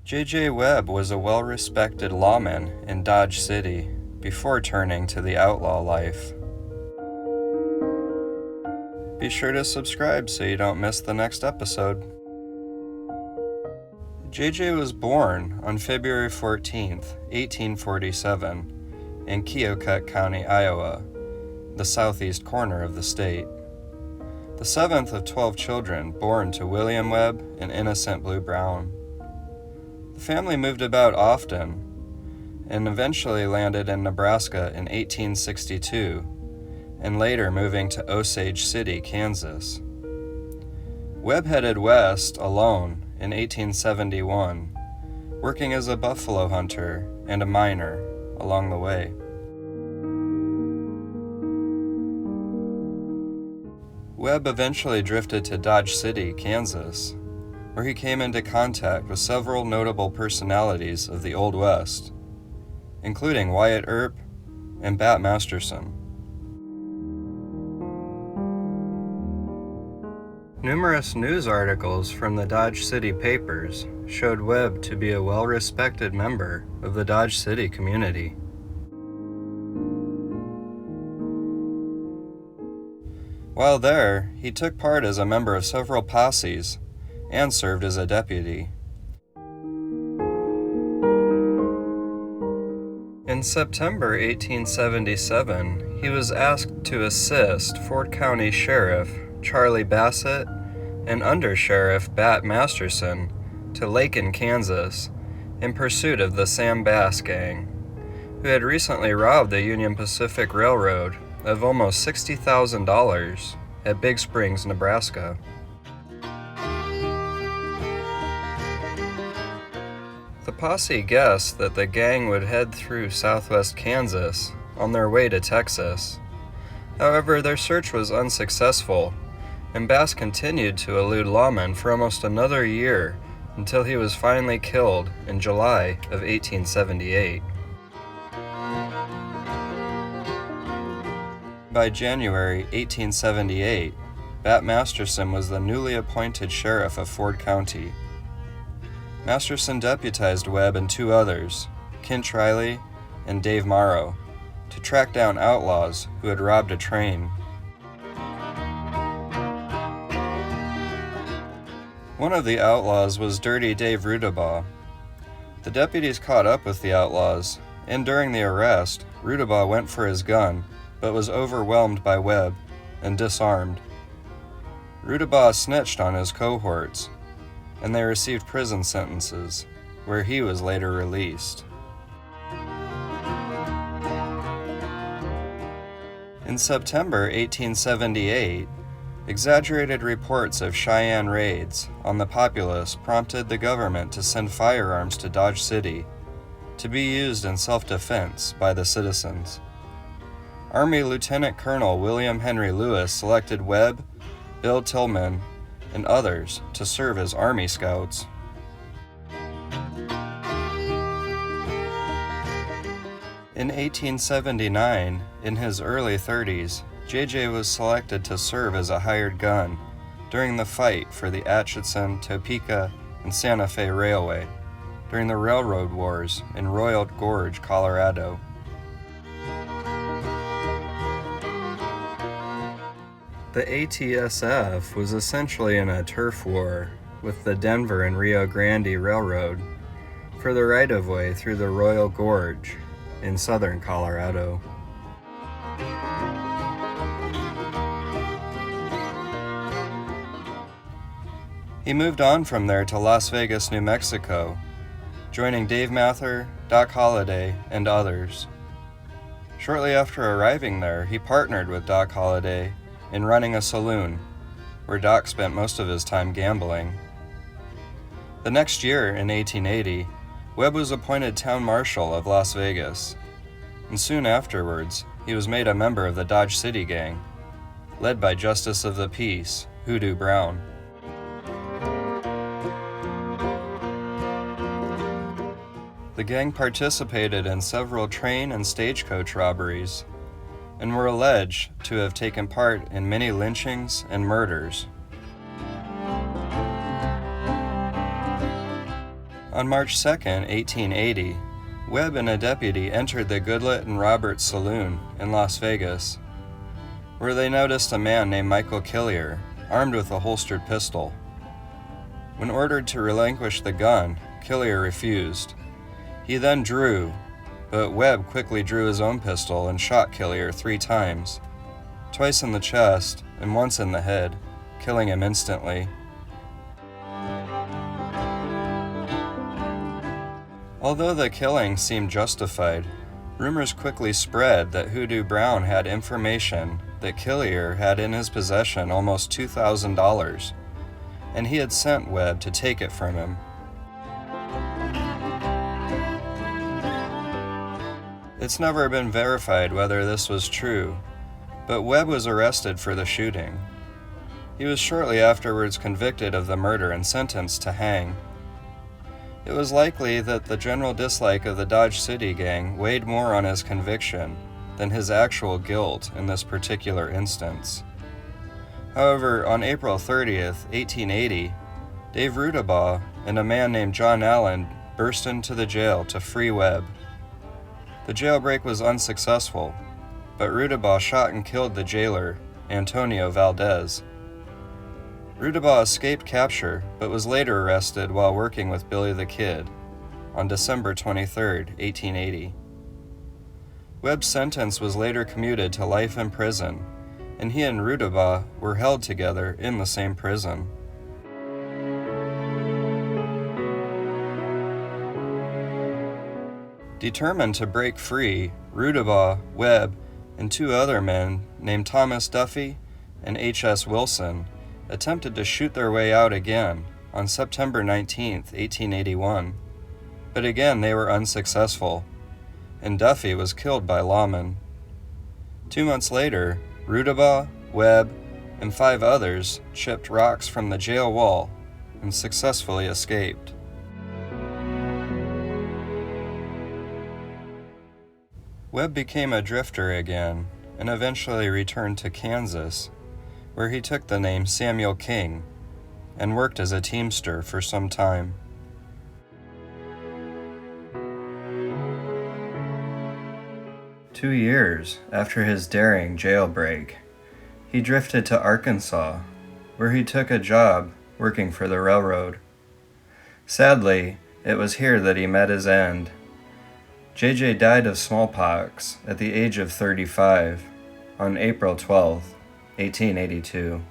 J.J. Webb was a well-respected lawman in Dodge City before turning to the outlaw life. Be sure to subscribe so you don't miss the next episode. J.J. was born on February 14th, 1847, in Keokuk County, Iowa, the southeast corner of the state. The seventh of 12 children born to William Webb and Innocent Blue Brown. The family moved about often and eventually landed in Nebraska in 1862 and later moving to Osage City, Kansas. Webb headed west alone in 1871, working as a buffalo hunter and a miner along the way. Webb eventually drifted to Dodge City, Kansas, where he came into contact with several notable personalities of the Old West, including Wyatt Earp and Bat Masterson. Numerous news articles from the Dodge City papers showed Webb to be a well-respected member of the Dodge City community. While there, he took part as a member of several posses and served as a deputy. In September 1877, he was asked to assist Ford County Sheriff Charlie Bassett and Under-Sheriff Bat Masterson to Lacon, Kansas, in pursuit of the Sam Bass gang, who had recently robbed the Union Pacific Railroad of almost $60,000 at Big Springs, Nebraska. The posse guessed that the gang would head through southwest Kansas on their way to Texas. However, their search was unsuccessful, and Bass continued to elude lawmen for almost another year until he was finally killed in July of 1878. By January 1878, Bat Masterson was the newly appointed sheriff of Ford County. Masterson deputized Webb and two others, Kent Riley and Dave Morrow, to track down outlaws who had robbed a train. One of the outlaws was Dirty Dave RUDABAUGH. The deputies caught up with the outlaws, and during the arrest, RUDABAUGH went for his gun, but was overwhelmed by Webb and disarmed. RUDABAUGH snitched on his cohorts, and they received prison sentences, where he was later released. In September 1878, exaggerated reports of Cheyenne raids on the populace prompted the government to send firearms to Dodge City to be used in self-defense by the citizens. Army Lieutenant Colonel William Henry Lewis selected Webb, Bill Tillman, and others to serve as Army Scouts. In 1879, in his early 30s, J.J. was selected to serve as a hired gun during the fight for the Atchison, Topeka, and Santa Fe Railway during the Railroad Wars in Royal Gorge, Colorado. The ATSF was essentially in a turf war with the Denver and Rio Grande Railroad for the right-of-way through the Royal Gorge in southern Colorado. He moved on from there to Las Vegas, New Mexico, joining Dave Mather, Doc Holliday, and others. Shortly after arriving there, he partnered with Doc Holliday in running a saloon, where Doc spent most of his time gambling. The next year, in 1880, Webb was appointed town marshal of Las Vegas, and soon afterwards, he was made a member of the Dodge City Gang, led by Justice of the Peace, Hoodoo Brown. The gang participated in several train and stagecoach robberies, and were alleged to have taken part in many lynchings and murders. On March 2, 1880, Webb and a deputy entered the Goodlet and Roberts Saloon in Las Vegas, where they noticed a man named Michael Killier, armed with a holstered pistol. When ordered to relinquish the gun, Killier refused. He then drew, but Webb quickly drew his own pistol and shot Killier 3 times, twice in the chest and once in the head, killing him instantly. Although the killing seemed justified, rumors quickly spread that Hoodoo Brown had information that Killier had in his possession almost $2,000, and he had sent Webb to take it from him. It's never been verified whether this was true, but Webb was arrested for the shooting. He was shortly afterwards convicted of the murder and sentenced to hang. It was likely that the general dislike of the Dodge City gang weighed more on his conviction than his actual guilt in this particular instance. However, on April 30th, 1880, Dave RUDABAUGH and a man named John Allen burst into the jail to free Webb. The jailbreak was unsuccessful, but RUDABAUGH shot and killed the jailer, Antonio Valdez. RUDABAUGH escaped capture, but was later arrested while working with Billy the Kid on December 23, 1880. Webb's sentence was later commuted to life in prison, and he and RUDABAUGH were held together in the same prison. Determined to break free, RUDABAUGH, Webb, and 2 other men named Thomas Duffy and H.S. Wilson attempted to shoot their way out again on September 19, 1881, but again they were unsuccessful, and Duffy was killed by lawmen. 2 months later, RUDABAUGH, Webb, and 5 others chipped rocks from the jail wall and successfully escaped. Webb became a drifter again and eventually returned to Kansas, where he took the name Samuel King and worked as a teamster for some time. Two years after his daring jailbreak, he drifted to Arkansas, where he took a job working for the railroad. Sadly, it was here that he met his end. JJ died of smallpox at the age of 35 on April 12, 1882.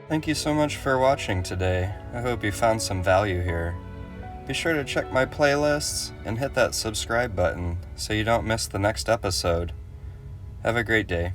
Thank you so much for watching today. I hope you found some value here. Be sure to check my playlists and hit that subscribe button so you don't miss the next episode. Have a great day.